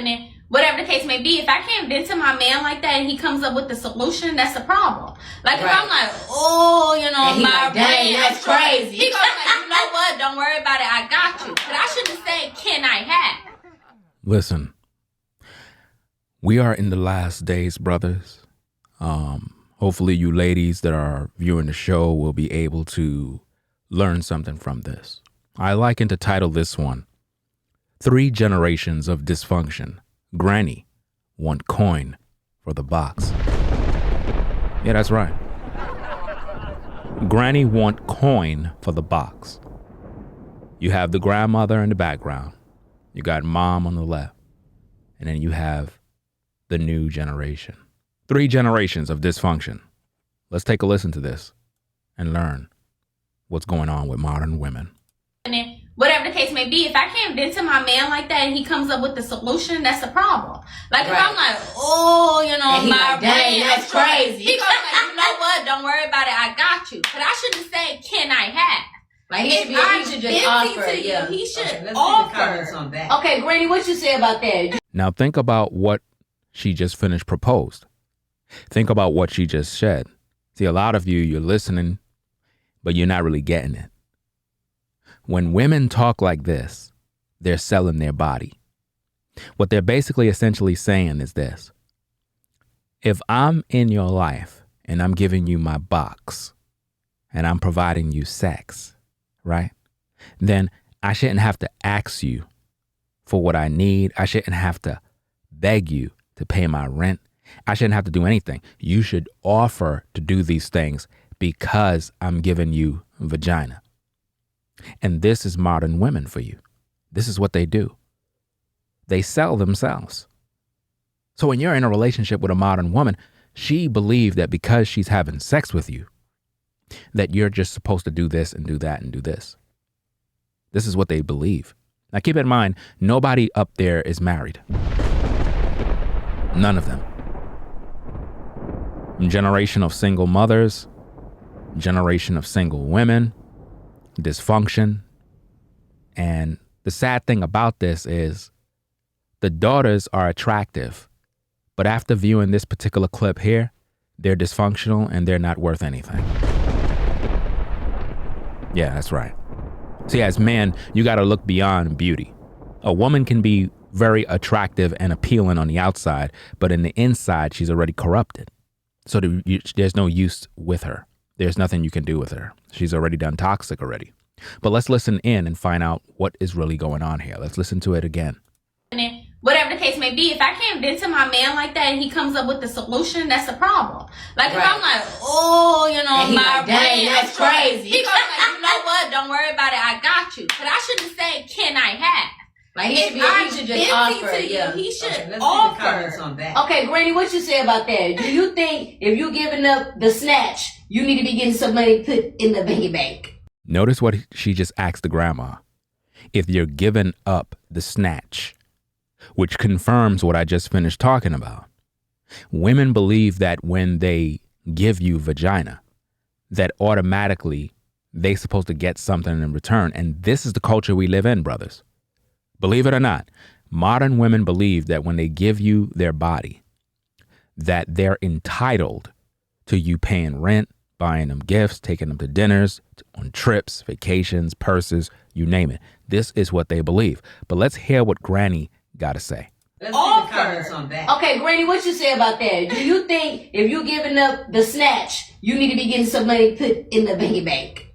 And whatever the case may be, if I can't vent to my man like that and he comes up with the solution, that's the problem. Like, if I'm like, oh, my brain, that's crazy. He goes like, you know what? Don't worry about it. I got you. But I shouldn't say, can I have? Listen, we are in the last days, brothers. Hopefully you ladies that are viewing the show will be able to learn something from this. I liken to title this one, 3 Generations of Dysfunction. Granny want coin for the box. Yeah, that's right. Granny want coin for the box. You have the grandmother in the background. You got mom on the left. And then you have the new generation. 3 generations of dysfunction. Let's take a listen to this and learn what's going on with modern women. And whatever the case may be, if I can't vent to my man like that and he comes up with the solution, that's the problem. Like, if I'm like, oh, my brain, that's crazy. He goes like, you know what? Don't worry about it. I got you. But I shouldn't say, can I have? Like, he should just offer. Yeah. He should offer. On that. Okay, Granny, what you say about that? Now think about what she just finished proposed. Think about what she just said. See, a lot of you're listening, but you're not really getting it. When women talk like this, they're selling their body. What they're basically essentially saying is this. If I'm in your life and I'm giving you my box and I'm providing you sex, right? Then I shouldn't have to ask you for what I need. I shouldn't have to beg you to pay my rent. I shouldn't have to do anything. You should offer to do these things because I'm giving you vagina. And this is modern women for you. This is what they do. They sell themselves. So when you're in a relationship with a modern woman, she believed that because she's having sex with you, that you're just supposed to do this and do that and do this. This is what they believe. Now keep in mind, nobody up there is married. None of them. Generation of single mothers, generation of single women, dysfunction. And the sad thing about this is the daughters are attractive, but after viewing this particular clip here, they're dysfunctional and they're not worth anything. Yeah, that's right. See, as men, you got to look beyond beauty. A woman can be very attractive and appealing on the outside, but in the inside, she's already corrupted. So there's no use with her. There's nothing you can do with her. She's already done toxic already. But let's listen in and find out what is really going on here. Let's listen to it again. And whatever the case may be, if I can't vent to my man like that and he comes up with the solution, that's the problem. Like, if I'm like, oh, my brain, that's crazy. He goes like, you know what? Don't worry about it. I got you. But I shouldn't say, can I have? Like, he should just offer. Yeah. He should offer. On that. Okay, Granny, what you say about that? Do you think if you're giving up the snatch, you need to be getting some money put in the piggy bank? Notice what she just asked the grandma. If you're giving up the snatch, which confirms what I just finished talking about. Women believe that when they give you vagina, that automatically they're supposed to get something in return. And this is the culture we live in, brothers. Believe it or not, modern women believe that when they give you their body, that they're entitled to you paying rent, buying them gifts, taking them to dinners, on trips, vacations, purses, you name it. This is what they believe. But let's hear what Granny got to say. Let's see the comments on that. Okay, Granny, what you say about that? Do you think if you're giving up the snatch, you need to be getting some money put in the piggy bank?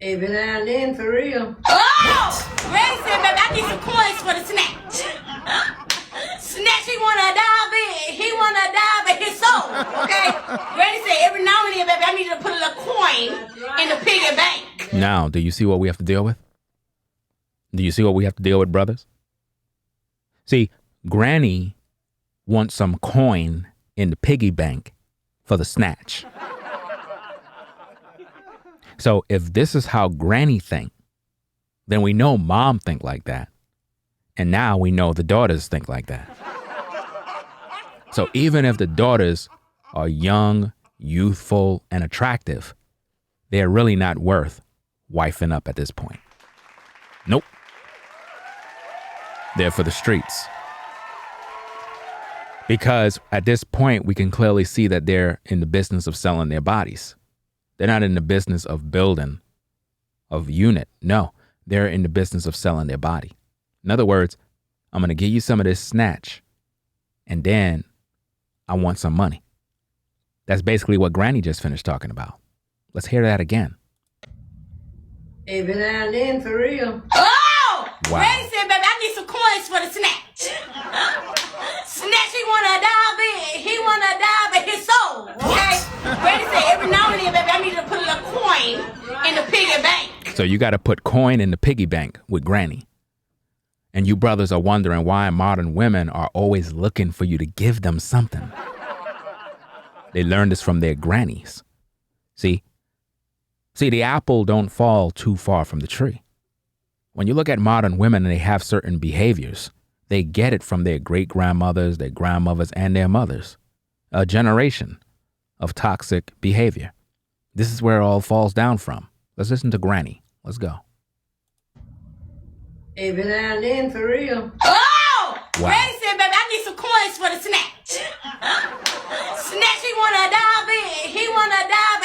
Every now and then, for real. Oh! Granny said, baby, I need some coins for the snatch. Snatch, he want a dive in his soul, okay? Granny said, every now and then, baby, I need you to put a little coin in the piggy bank. Now, do you see what we have to deal with? Do you see what we have to deal with, brothers? See, Granny wants some coin in the piggy bank for the snatch. So if this is how Granny think, then we know mom think like that. And now we know the daughters think like that. So even if the daughters are young, youthful, and attractive, they're really not worth wifing up at this point. Nope. They're for the streets. Because at this point, we can clearly see that they're in the business of selling their bodies. They're not in the business of building, of unit. No, they're in the business of selling their body. In other words, I'm going to give you some of this snatch, and then I want some money. That's basically what Granny just finished talking about. Let's hear that again. Every now and then, for real. Oh! Wow. Granny said, baby, I need some coins for the snatch. Snatch, he wanna dive in his soul, okay? Granny said, every now and then, baby, I need to put a little coin in the piggy bank. So you got to put coin in the piggy bank with Granny. And you brothers are wondering why modern women are always looking for you to give them something. They learned this from their grannies. See, the apple don't fall too far from the tree. When you look at modern women and they have certain behaviors, they get it from their great-grandmothers, their grandmothers, and their mothers. A generation of toxic behavior. This is where it all falls down from. Let's listen to Granny. Let's go. Every now and then, for real. Oh! Wow. Granny said, baby, I need some coins for the snatch. Snatch, he wanna dive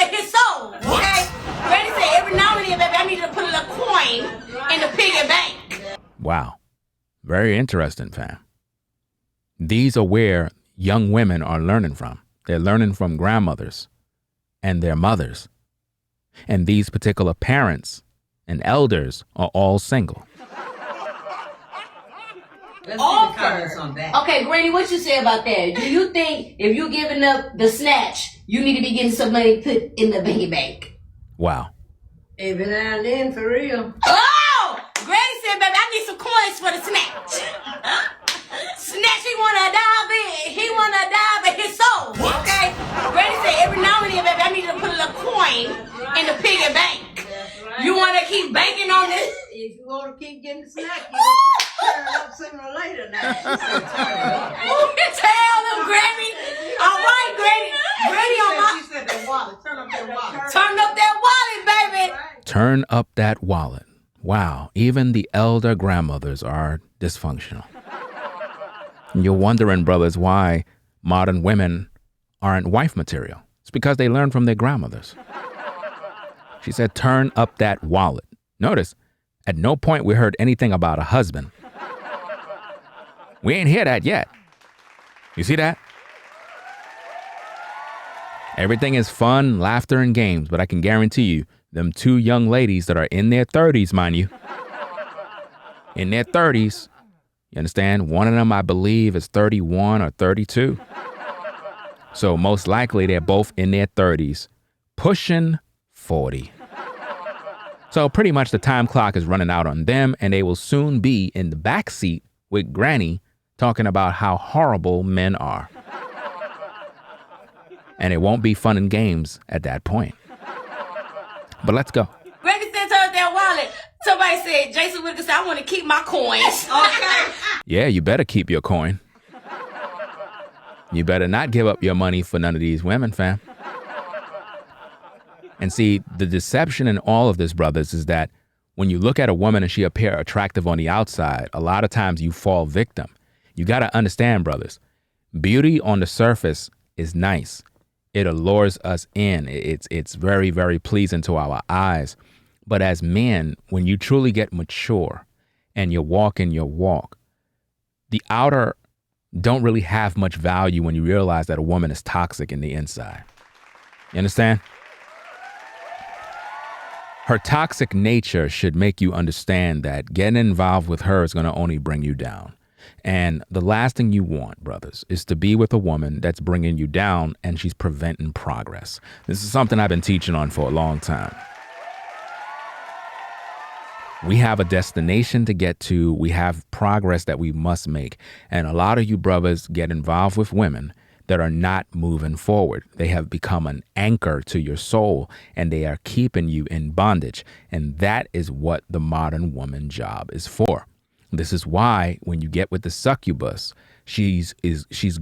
in his soul, okay? Granny said, every now and then, baby, I need to put a little coin in the piggy bank. Wow. Very interesting, fam. These are where young women are learning from. They're learning from grandmothers and their mothers. And these particular parents and elders are all single. Let's see the comments on that. Okay, Granny, what you say about that? Do you think if you giving up the snatch, you need to be getting some money put in the piggy bank? Wow. Every now and then, for real. Oh! Granny said, baby, I need some coins for the snatch. Snatch, he wanna dive in his soul, okay? Granny said, every now and then, baby, I need to put a little coin in the piggy bank. Right. You wanna keep banking on this? If you want to keep getting the snack, you're going to turn it up sooner or later now. She said turn it up. Tell them, Granny. All right, Granny. Granny on my... She said that wallet. Turn up that wallet. Turn up that wallet, baby. Turn up that wallet. Wow. Even the elder grandmothers are dysfunctional. And you're wondering, brothers, why modern women aren't wife material. It's because they learned from their grandmothers. She said, turn up that wallet. Notice, at no point we heard anything about a husband. We ain't hear that yet. You see that? Everything is fun, laughter, and games, but I can guarantee you, them two young ladies that are in their 30s, mind you, in their 30s, you understand? One of them, I believe, is 31 or 32. So most likely they're both in their 30s, pushing 40. So pretty much the time clock is running out on them, and they will soon be in the back seat with Granny talking about how horrible men are. And it won't be fun and games at that point. But let's go. Granny said turn up that wallet. Somebody said, Jason Whitaker said, I want to keep my coins. Okay. Yeah, you better keep your coin. You better not give up your money for none of these women, fam. And see, the deception in all of this, brothers, is that when you look at a woman and she appear attractive on the outside, a lot of times you fall victim. You got to understand, brothers, beauty on the surface is nice. It allures us in. It's very, very pleasing to our eyes. But as men, when you truly get mature and you walk in your walk, the outer don't really have much value when you realize that a woman is toxic in the inside. You understand? Her toxic nature should make you understand that getting involved with her is going to only bring you down. And the last thing you want, brothers, is to be with a woman that's bringing you down and she's preventing progress. This is something I've been teaching on for a long time. We have a destination to get to. We have progress that we must make. And a lot of you brothers get involved with women that are not moving forward. They have become an anchor to your soul, and they are keeping you in bondage. And that is what the modern woman job is for. This is why when you get with the succubus, she's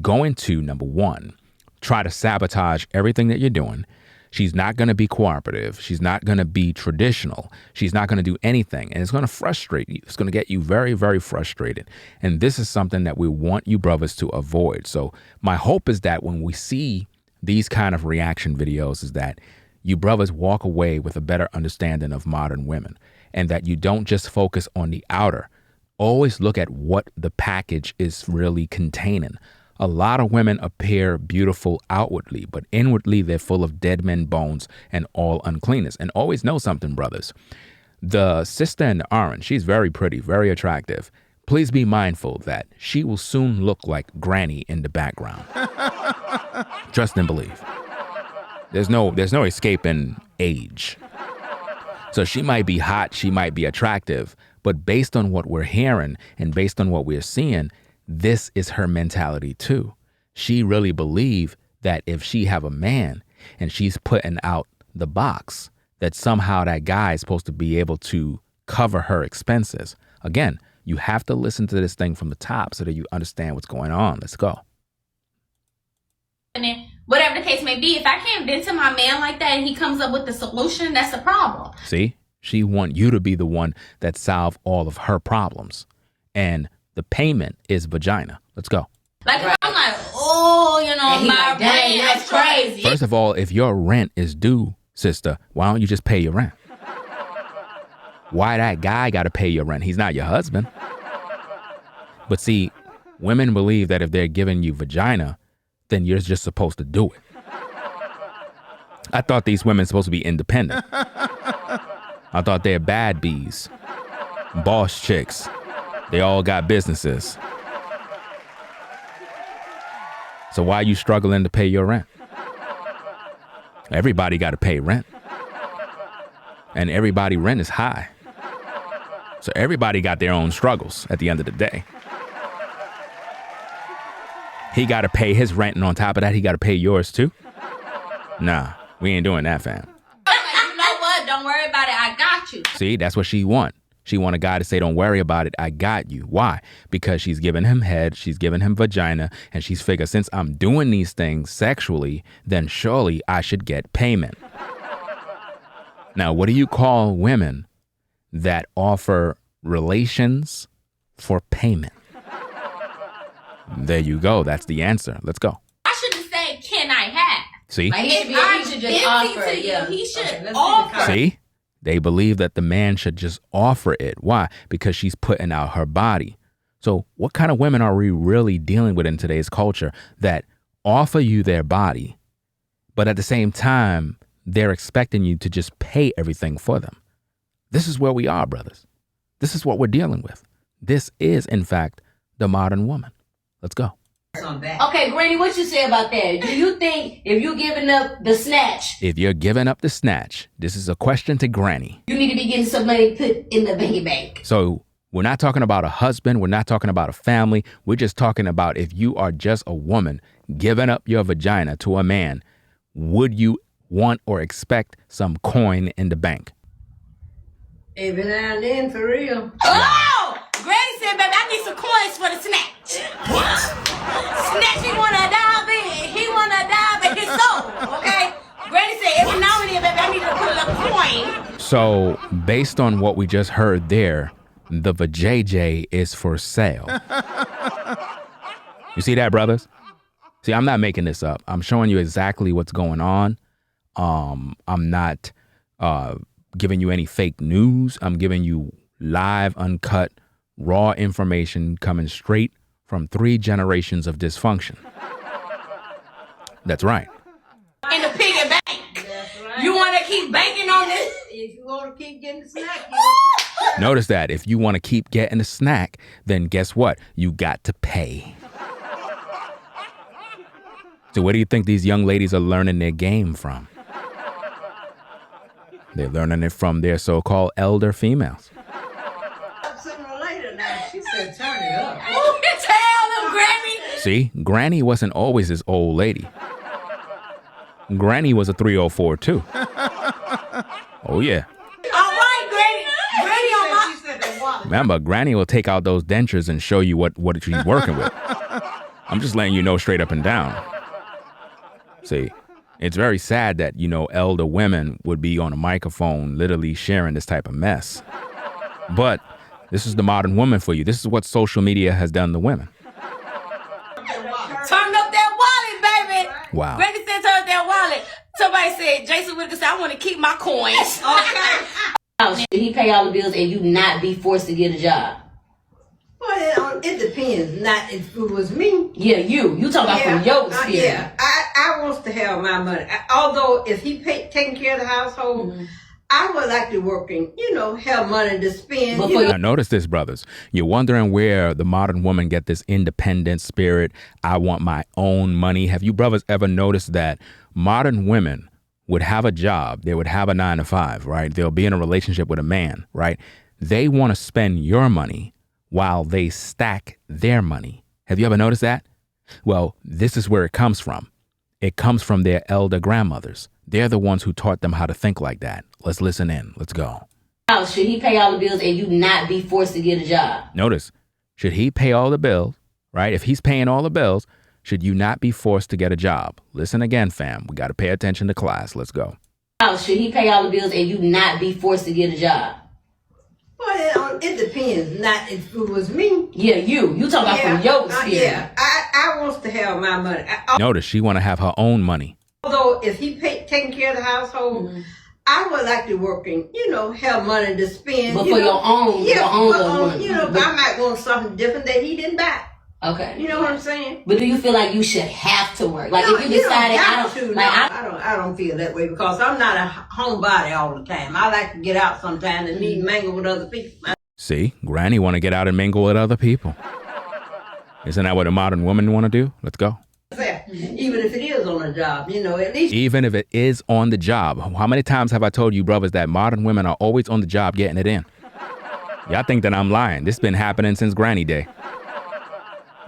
going to, number one, try to sabotage everything that you're doing. She's not going to be cooperative. She's not going to be traditional. She's not going to do anything. And it's going to frustrate you. It's going to get you very, very frustrated. And this is something that we want you brothers to avoid. So my hope is that when we see these kind of reaction videos is that you brothers walk away with a better understanding of modern women, and that you don't just focus on the outer. Always look at what the package is really containing. A lot of women appear beautiful outwardly, but inwardly they're full of dead men bones and all uncleanness. And always know something, brothers. The sister in the orange, she's very pretty, very attractive. Please be mindful that she will soon look like Granny in the background. Trust and believe. There's no escaping age. So she might be hot, she might be attractive, but based on what we're hearing and based on what we're seeing, this is her mentality too. She really believes that if she have a man and she's putting out the box, that somehow that guy is supposed to be able to cover her expenses. Again, you have to listen to this thing from the top so that you understand what's going on. Let's go. And then, whatever the case may be, if I can't vent to my man like that and he comes up with the solution, that's the problem. See, she want you to be the one that solve all of her problems. And the payment is vagina. Let's go. Like, right. I'm like, oh, my rent, that's crazy. First of all, if your rent is due, sister, why don't you just pay your rent? Why that guy got to pay your rent? He's not your husband. But see, women believe that if they're giving you vagina, then you're just supposed to do it. I thought these women supposed to be independent. I thought they're bad bees, boss chicks. They all got businesses. So why are you struggling to pay your rent? Everybody got to pay rent. And everybody rent is high. So everybody got their own struggles at the end of the day. He got to pay his rent, and on top of that, he got to pay yours too? Nah, we ain't doing that, fam. You know what? Don't worry about it. I got you. See, that's what she want. She want a guy to say, don't worry about it. I got you. Why? Because she's giving him head. She's giving him vagina. And she's figured since I'm doing these things sexually, then surely I should get payment. Now, what do you call women that offer relations for payment? There you go. That's the answer. Let's go. I shouldn't say, can I have? See? Like he should just offer. Yeah. He should offer. See? They believe that the man should just offer it. Why? Because she's putting out her body. So what kind of women are we really dealing with in today's culture that offer you their body, but at the same time, they're expecting you to just pay everything for them? This is where we are, brothers. This is what we're dealing with. This is, in fact, the modern woman. Let's go. Okay, Granny, what you say about that? Do you think if you giving up the snatch? If you're giving up the snatch, this is a question to Granny. You need to be getting some money put in the bank. So we're not talking about a husband. We're not talking about a family. We're just talking about if you are just a woman giving up your vagina to a man, would you want or expect some coin in the bank? Every now and then, for real. Oh! Granny said, baby, I need some coins for the snatch. What? Snatch, he want to dive in. He want to dive in his soul, okay? Granny said, every now and then, baby, I need to put a coin. So, based on what we just heard there, the vajayjay is for sale. You see that, brothers? See, I'm not making this up. I'm showing you exactly what's going on. I'm not giving you any fake news. I'm giving you live, uncut, raw information coming straight from 3 generations of dysfunction. That's right. In the piggy bank. Right. You want to keep banking on this? If you want to keep getting the snack. Notice that if you want to keep getting the snack, then guess what? You got to pay. So where do you think these young ladies are learning their game from? They're learning it from their so-called elder females. She said, turn it up. Tell them, Granny. See, Granny wasn't always this old lady. Granny was a 304 too. Oh yeah. All right, Granny. Granny on my... Remember, Granny will take out those dentures and show you what she's working with. I'm just letting you know straight up and down. See, It's very sad that, elder women would be on a microphone literally sharing this type of mess. But this is the modern woman for you. This is what social media has done to women. Turn up that wallet, baby. Wow. Granny said turn up that wallet. Somebody said, Jason Whitaker said, I want to keep my coins. Okay. Should he pay all the bills and you not be forced to get a job? Well, it depends. Not if it was me. Yeah, you talk about from your experience. Yeah, I wants to have my money. Although if he taking care of the household, I would like to work and, have money to spend. Now notice this, brothers. You're wondering where the modern woman get this independent spirit. I want my own money. Have you brothers ever noticed that modern women would have a job? They would have a 9-to-5, right? They'll be in a relationship with a man, right? They want to spend your money while they stack their money. Have you ever noticed that? Well, this is where it comes from. It comes from their elder grandmothers. They're the ones who taught them how to think like that. Let's listen in. Let's go. Should he pay all the bills and you not be forced to get a job? Notice, should he pay all the bills, right? If he's paying all the bills, should you not be forced to get a job? Listen again, fam. We got to pay attention to class. Let's go. Should he pay all the bills and you not be forced to get a job? Well, it depends. Not if it was me. Yeah, you talk about from your experience. Yeah, I wants to have my money. Notice she want to have her own money. Although if he taking care of the household, I would like to work and, have money to spend. But for your own money. I might want something different that he didn't buy. Okay. You know what I'm saying? But do you feel like you should have to work? Like if you decided I don't feel that way because I'm not a homebody all the time. I like to get out sometimes and meet and mingle with other people. See, Granny want to get out and mingle with other people. Isn't that what a modern woman want to do? Let's go. Even if it is on a job, at least. Even if it is on the job. How many times have I told you, brothers, that modern women are always on the job getting it in? Y'all think that I'm lying. This been happening since Granny Day.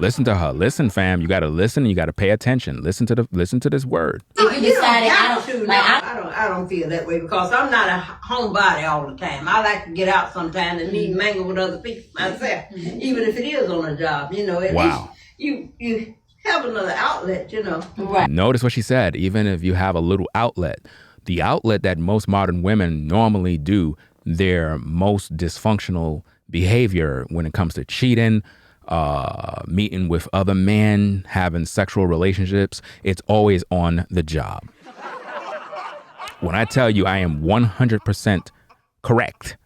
Listen to her. Listen, fam. You got to listen. You got to pay attention. Listen to this word. If you decided I don't feel that way because I'm not a homebody all the time. I like to get out sometimes and meet and mingle with other people myself. Even if it is on a job, at least you have another outlet, Right. Notice what she said. Even if you have a little outlet, the outlet that most modern women normally do their most dysfunctional behavior when it comes to cheating, meeting with other men, having sexual relationships, it's always on the job. When I tell you I am 100% correct,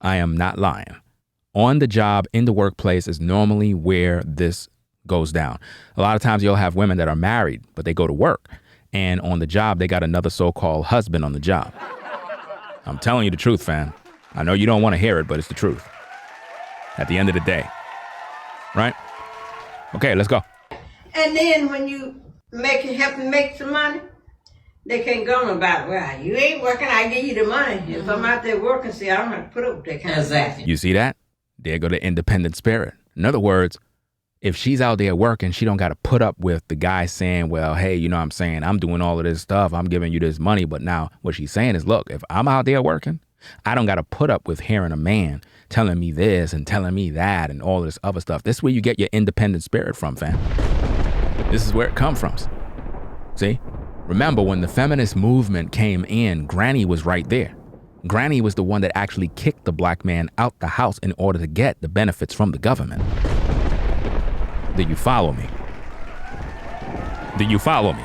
I am not lying. On the job, in the workplace is normally where this goes down. A lot of times you'll have women that are married, but they go to work. And on the job, they got another so-called husband on the job. I'm telling you the truth, fam. I know you don't want to hear it, but it's the truth. At the end of the day. Right? Okay, let's go. And then when you help them make some money, they can't go on about, well, you ain't working, I give you the money. If I'm out there working, see, I don't have to put up with that kind of thing. You see that? There go the independent spirit. In other words, if she's out there working, she don't got to put up with the guy saying, well, hey, you know what I'm saying? I'm doing all of this stuff. I'm giving you this money. But now what she's saying is, look, if I'm out there working, I don't got to put up with hearing a man telling me this and telling me that and all this other stuff. This is where you get your independent spirit from, fam. This is where it comes from. See? Remember, when the feminist movement came in, Granny was right there. Granny was the one that actually kicked the black man out the house in order to get the benefits from the government. Do you follow me? Do you follow me?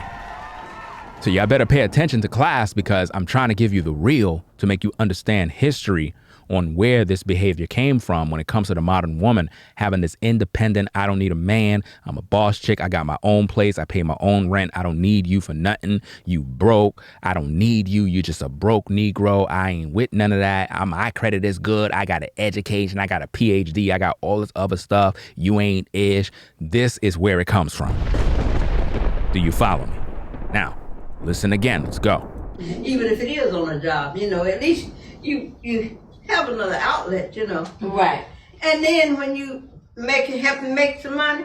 So y'all better pay attention to class because I'm trying to give you the real to make you understand history on where this behavior came from when it comes to the modern woman having this independent, I don't need a man, I'm a boss chick, I got my own place, I pay my own rent, I don't need you for nothing, you broke, I don't need you, you're just a broke Negro, I ain't with none of that, my credit is good, I got an education, I got a PhD, I got all this other stuff, you ain't ish. This is where it comes from. Do you follow me? Now, listen again, let's go. Even if it is on a job, at least you have another outlet, Right. And then when you help them make some money,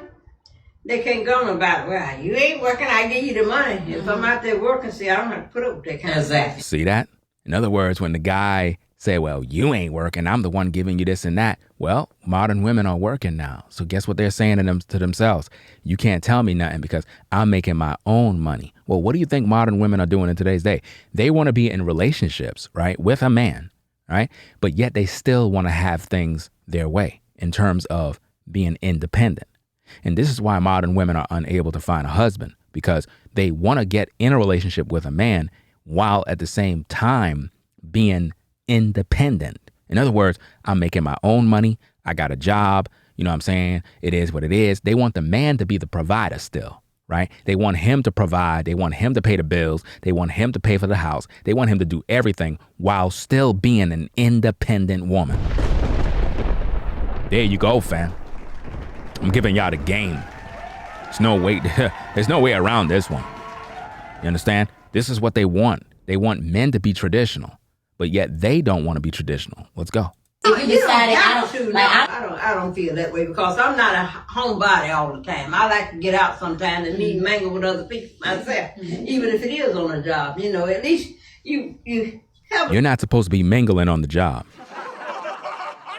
they can't go on about, well, you ain't working, I give you the money. If I'm out there working, see, I don't have to put up with that kind of thing. See that? In other words, when the guy say, well, you ain't working. I'm the one giving you this and that. Well, modern women are working now. So guess what they're saying to themselves? You can't tell me nothing because I'm making my own money. Well, what do you think modern women are doing in today's day? They want to be in relationships, right, with a man, right? But yet they still want to have things their way in terms of being independent. And this is why modern women are unable to find a husband, because they want to get in a relationship with a man while at the same time being independent. In other words, I'm making my own money. I got a job. You know what I'm saying? It is what it is. They want the man to be the provider still, right? They want him to provide. They want him to pay the bills. They want him to pay for the house. They want him to do everything while still being an independent woman. There you go, fam. I'm giving y'all the game. There's no way around this one. You understand? This is what they want. They want men to be traditional, but yet they don't want to be traditional. Let's go. If you decided, I don't feel that way because I'm not a homebody all the time. I like to get out sometimes and meet and mingle with other people myself, even if it is on a job. You know, at least you have. You're not supposed to be mingling on the job.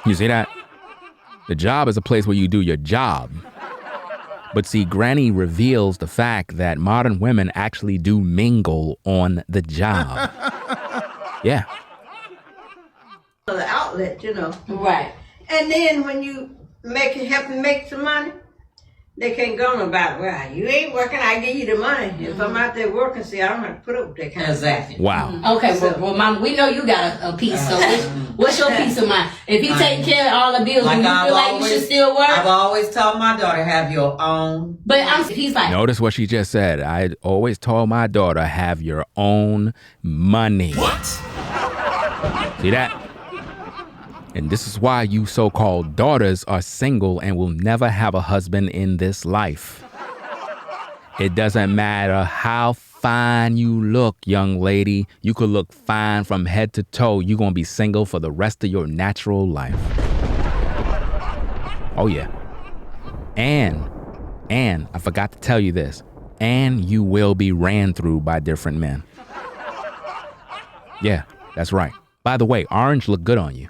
You see that? The job is a place where you do your job. But see, Granny reveals the fact that modern women actually do mingle on the job. Yeah. The outlet, you know. Right. And then when you help them make some money, they can't go on about it. Well, you ain't working, I give you the money. If I'm out there working, see, I don't have to put up with that kind of thing. Wow. Okay, well, Mama, we know you got a piece. So what's your piece of mind? If he take care of all the bills, do you feel like you should still work? I've always told my daughter, have your own. But he's like. Notice what she just said. I always told my daughter, have your own money. What? See that? And this is why you so-called daughters are single and will never have a husband in this life. It doesn't matter how fine you look, young lady. You could look fine from head to toe. You're going to be single for the rest of your natural life. Oh, yeah. And I forgot to tell you this. And you will be ran through by different men. Yeah, that's right. By the way, orange look good on you.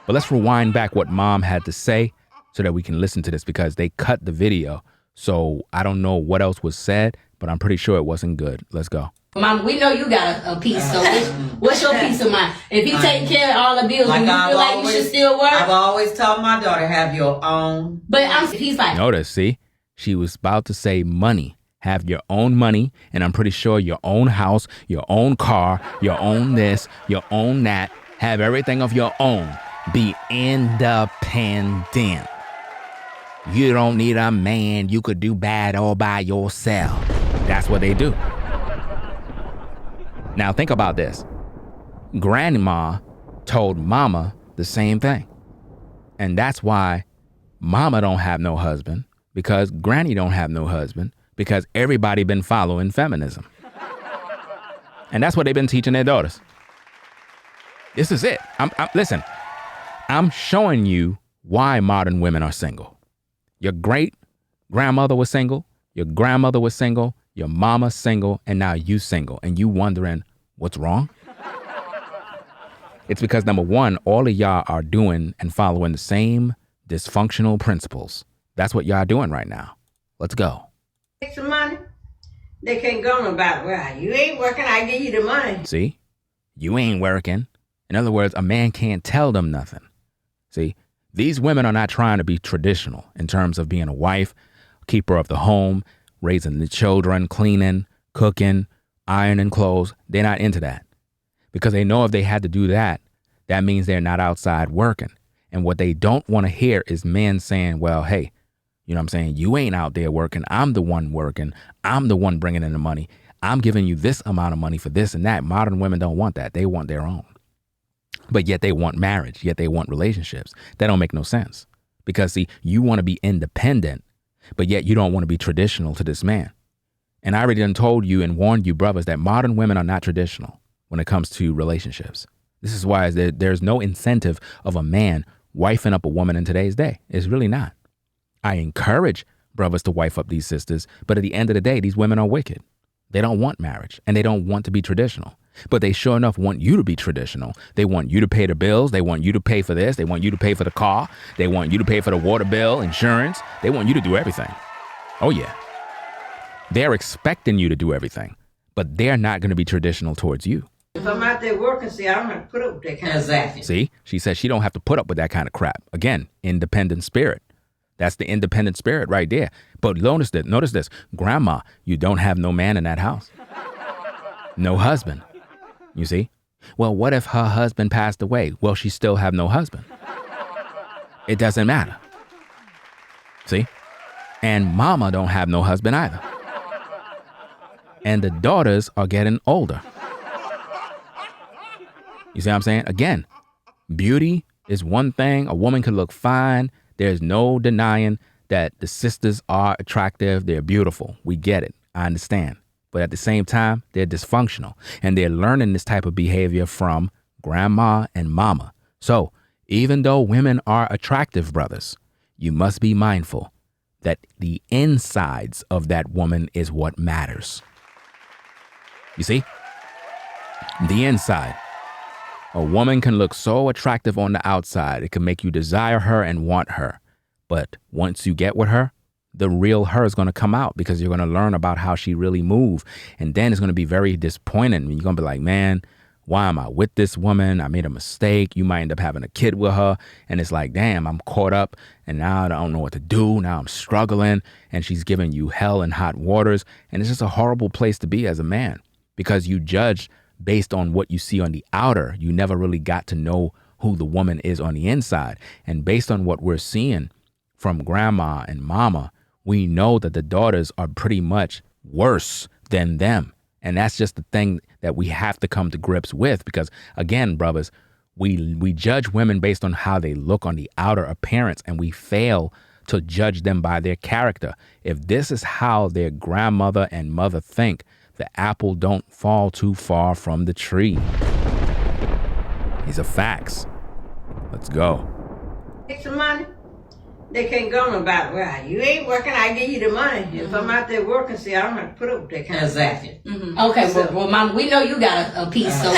But let's rewind back what Mom had to say so that we can listen to this because they cut the video. So I don't know what else was said, but I'm pretty sure it wasn't good. Let's go. Mom, we know you got a piece. So what's your piece of mind? If he take care of all the bills, do you feel like you should still work? I've always told my daughter, have your own. But he's like. Notice, see? She was about to say money. Have your own money, and I'm pretty sure your own house, your own car, your own this, your own that. Have everything of your own. Be independent. You don't need a man. You could do bad all by yourself. That's what they do. Now think about this. Grandma told Mama the same thing. And that's why Mama don't have no husband, because Granny don't have no husband, because everybody been following feminism. And that's what they've been teaching their daughters. This is it. Listen, I'm showing you why modern women are single. Your great grandmother was single, your grandmother was single, your mama's single, and now you single. And you wondering what's wrong? It's because number one, all of y'all are doing and following the same dysfunctional principles. That's what y'all doing right now. Let's go. Make some money. They can't go on about it. Well, you ain't working, I give you the money. See? You ain't working. In other words, a man can't tell them nothing. See, these women are not trying to be traditional in terms of being a wife, keeper of the home, raising the children, cleaning, cooking, ironing clothes. They're not into that because they know if they had to do that, that means they're not outside working. And what they don't want to hear is men saying, well, hey, you know what I'm saying? You ain't out there working. I'm the one working. I'm the one bringing in the money. I'm giving you this amount of money for this and that. Modern women don't want that. They want their own. But yet they want marriage, yet they want relationships. That don't make no sense. Because, see, you want to be independent, but yet you don't want to be traditional to this man. And I already done told you and warned you, brothers, that modern women are not traditional when it comes to relationships. This is why there's no incentive of a man wifing up a woman in today's day. It's really not. I encourage brothers to wife up these sisters, but at the end of the day, these women are wicked. They don't want marriage, and they don't want to be traditional. But they sure enough want you to be traditional. They want you to pay the bills. They want you to pay for this. They want you to pay for the car. They want you to pay for the water bill, insurance. They want you to do everything. Oh, yeah. They're expecting you to do everything, but they're not going to be traditional towards you. If I'm out there working, see, I don't have to put up with that kind of Exactly. See, she says she don't have to put up with that kind of crap. Again, independent spirit. That's the independent spirit right there. But notice this. Grandma, you don't have no man in that house. No husband. You see? Well, what if her husband passed away? Well, she still have no husband. It doesn't matter. See? And mama don't have no husband either. And the daughters are getting older. You see what I'm saying? Again, beauty is one thing. A woman can look fine. There's no denying that the sisters are attractive. They're beautiful. We get it. I understand. But at the same time, they're dysfunctional. And they're learning this type of behavior from grandma and mama. So even though women are attractive, brothers, you must be mindful that the insides of that woman is what matters. You see? The inside. A woman can look so attractive on the outside, it can make you desire her and want her. But once you get with her, the real her is going to come out because you're going to learn about how she really moves. And then it's going to be very disappointing. You're going to be like, man, why am I with this woman? I made a mistake. You might end up having a kid with her. And it's like, damn, I'm caught up and now I don't know what to do. Now I'm struggling and she's giving you hell and hot waters. And it's just a horrible place to be as a man because you judge based on what you see on the outer. You never really got to know who the woman is on the inside. And based on what we're seeing from grandma and mama, we know that the daughters are pretty much worse than them. And that's just the thing that we have to come to grips with because, again, brothers, we judge women based on how they look on the outer appearance and we fail to judge them by their character. If this is how their grandmother and mother think, the apple don't fall too far from the tree. These are facts. Let's go. Take some money. They can't go on about, well, you ain't working, I give you the money. If I'm out there working, see, I don't have to put up with that kind of stuff. Exactly. Okay, well, Mama, we know you got a piece. So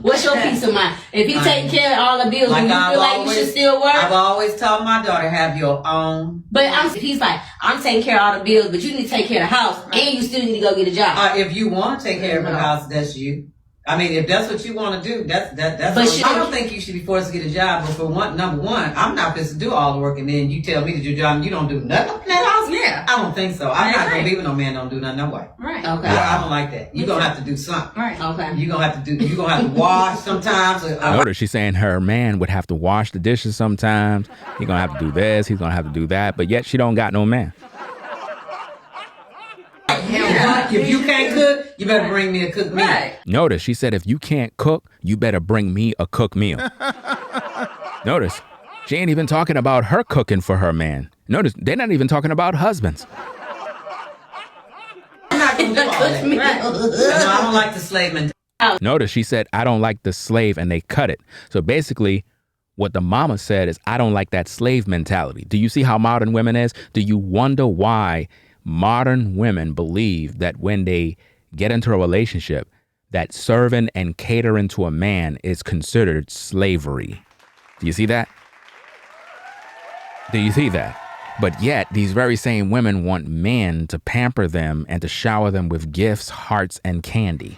what's your piece of mind? If he taking care of all the bills, Like do you feel like you should still work? I've always told my daughter, have your own. But he's like, I'm taking care of all the bills, but you need to take care of the house, and you still need to go get a job. If you want to take care of the house, that's you. I mean, if that's what you want to do, that's. But I don't think you should be forced to get a job. But for number one, I'm not supposed to do all the work, and then you tell me to do your job, and you don't do nothing in that house. Yeah, I don't think so. I'm not gonna be with no man don't do nothing no way. right. Okay. I don't like that. You're gonna have to do something. Right. Okay. You're gonna have to wash sometimes. Notice she's saying her man would have to wash the dishes sometimes. He's gonna have to do this. He's gonna have to do that. But yet she don't got no man. If you can't cook, you better bring me a cooked meal. Right. Notice she said, if you can't cook, you better bring me a cooked meal. Notice she ain't even talking about her cooking for her man. Notice they're not even talking about husbands. I'm not gonna do all that. No, I don't like the slave mentality. Notice she said, I don't like the slave, and they cut it. So basically, what the mama said is, I don't like that slave mentality. Do you see how modern women is? Do you wonder why modern women believe that when they get into a relationship, that serving and catering to a man is considered slavery? Do you see that? Do you see that? But yet, these very same women want men to pamper them and to shower them with gifts, hearts, and candy.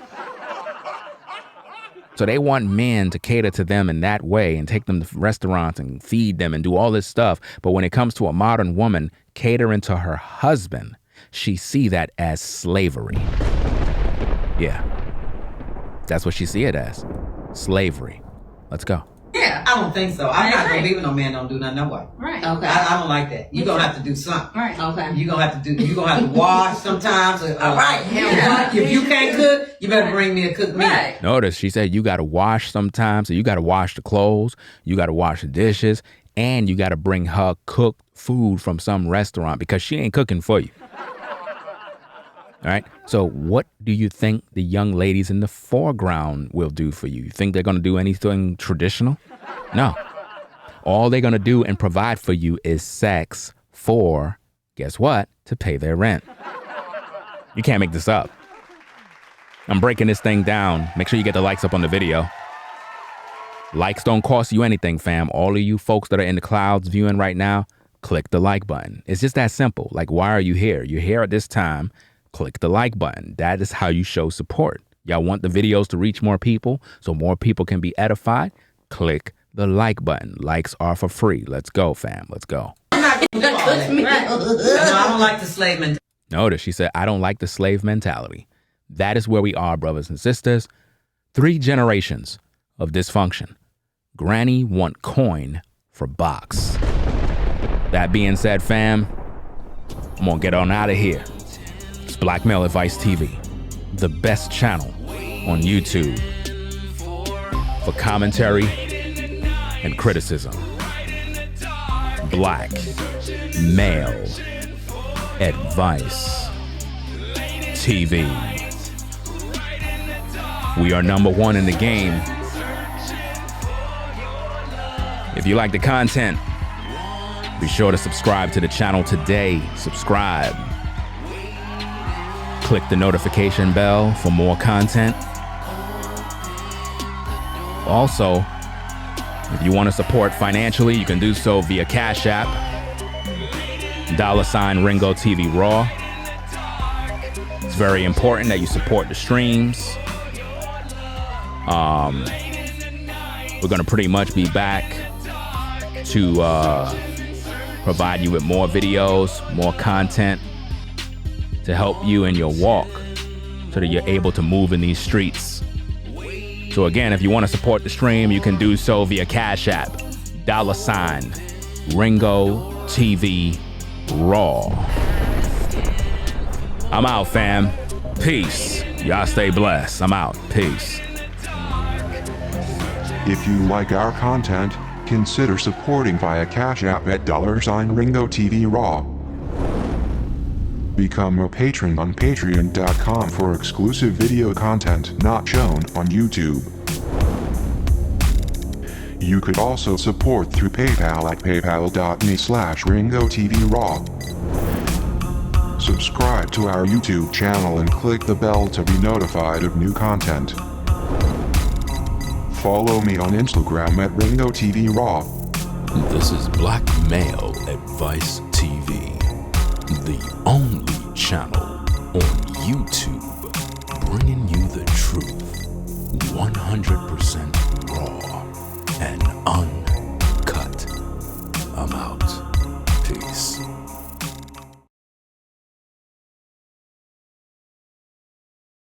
So they want men to cater to them in that way and take them to restaurants and feed them and do all this stuff. But when it comes to a modern woman catering to her husband, she see that as slavery. Yeah. That's what she see it as. Slavery. Let's go. Yeah, I don't think so. I'm not gonna be with no man don't do nothing no way. Right. Okay. I don't like that. You're gonna have to do something. Right. Okay. You're gonna have to wash sometimes. All right. If you can't cook, you better bring me a cooked meal. Right. Notice she said you got to wash sometimes. So you got to wash the clothes. You got to wash the dishes. And you got to bring her cooked food from some restaurant because she ain't cooking for you. All right. So what do you think the young ladies in the foreground will do for you? You think they're going to do anything traditional? No. All they're going to do and provide for you is sex for, guess what? To pay their rent. You can't make this up. I'm breaking this thing down. Make sure you get the likes up on the video. Likes don't cost you anything, fam. All of you folks that are in the clouds viewing right now, click the like button. It's just that simple. Like, why are you here? You're here at this time. Click the like button. That is how you show support. Y'all want the videos to reach more people so more people can be edified? Click the like button. Likes are for free. Let's go, fam. Let's go. I'm not gonna do all that. No, I don't like the slave mentality. Notice she said, I don't like the slave mentality. That is where we are, brothers and sisters. 3 generations of dysfunction. Granny want coin for box. That being said, fam, I'm gonna get on out of here. It's Black Male Advice TV, the best channel on YouTube for commentary and criticism. Black Male Advice TV. We are number 1 in the game. If you like the content, be sure to subscribe to the channel today. Subscribe. Click the notification bell for more content. Also, if you want to support financially, you can do so via Cash App, $ Ringo TV Raw. It's very important that you support the streams. We're going to pretty much be back to provide you with more videos, more content to help you in your walk so that you're able to move in these streets. So again, if you want to support the stream, you can do so via Cash App, $ Ringo TV Raw. I'm out, fam. Peace. Y'all stay blessed. I'm out. Peace. If you like our content, consider supporting via Cash App at $ Ringo TV Raw. Become a patron on patreon.com for exclusive video content not shown on YouTube. You could also support through PayPal at paypal.me/Ringo TV Raw. Subscribe to our YouTube channel and click the bell to be notified of new content. Follow me on Instagram at Ringo TV Raw. This is Black Male Advice TV, the only channel on YouTube bringing you the truth 100% raw and uncut. I'm out. Peace.